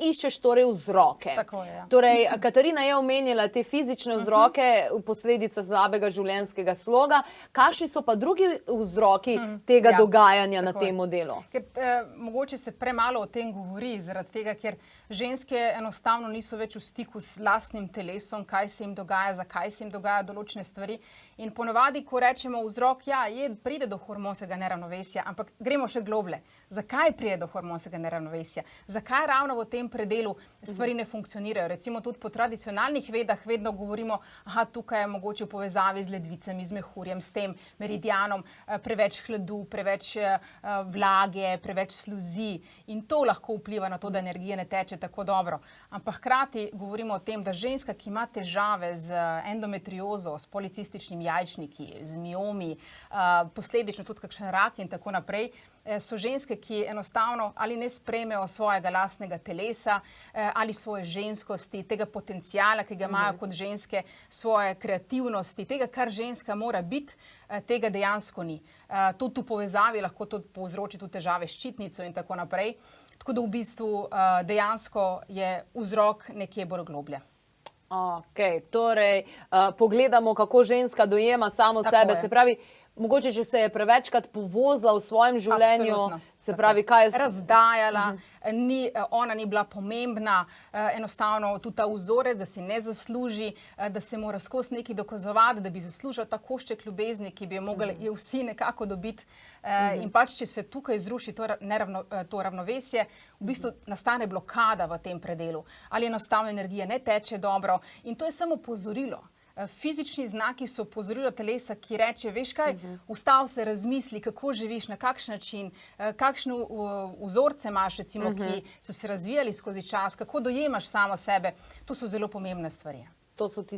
iščeš torej vzroke. Tako je, ja. Torej, Katarina je omenila te fizične vzroke, posledica slabega življenjskega sloga. Kakšni so pa drugi vzroki tega dogajanja na tem modelu? Ker mogoče se premalo o tem govori, zaradi tega, ker ženske enostavno niso več v stiku s lastnim telesom, kaj se jim dogaja, zakaj se jim dogaja določene stvari. In ponovadi, ko rečemo vzrok, pride do hormonskega neravnovesja, ampak gremo še globlje. Zakaj pride do hormonskega neravnovesja? Zakaj ravno v tem predelu stvari ne funkcionirajo? Recimo tudi po tradicionalnih vedah vedno govorimo, tukaj je mogoče v povezavi z ledvicami, z mehurjem, s tem meridianom, preveč hladu, preveč vlage, preveč sluzi. In to lahko vpliva na to, da energija ne teče tako dobro. Ampak hkrati govorimo o tem, da ženska, ki ima težave z endometriozo, s policističnimi jajčniki, z miomi, posledično tudi kakšen rak in tako naprej, so ženske, ki enostavno ali ne sprejmejo svojega lastnega telesa ali svoje ženskosti, tega potenciala, ki ga imajo kot ženske, svoje kreativnosti, tega, kar ženska mora biti, tega dejansko ni. Tudi v povezavi lahko tudi povzroči tudi težave s ščitnico in tako naprej. Tako da v bistvu dejansko je vzrok nekje bolj globlje. Torej, pogledamo, kako ženska dojema samo sebe. Se pravi, mogoče, če se je prevečkrat povozila v svojem življenju, se pravi, kaj je... Razdajala, ona ni bila pomembna, enostavno tudi ta vzorec, da si ne zasluži, da se mora skozi nekaj dokazovati, da bi zaslužila ta košček ljubezni, ki bi jo mogli vsi nekako dobiti. In pač, če se tukaj zruši to ravnovesje, v bistvu nastane blokada v tem predelu. Ali enostavno energija ne teče dobro in to je samo opozorilo. Fizični znaki so opozorilo telesa, ki reče, veš kaj, ustav se, razmisli, kako živiš, na kakšen način, kakšne vzorce imaš, recimo, ki so se razvijali skozi čas, kako dojemaš samo sebe. To so zelo pomembne stvari. To so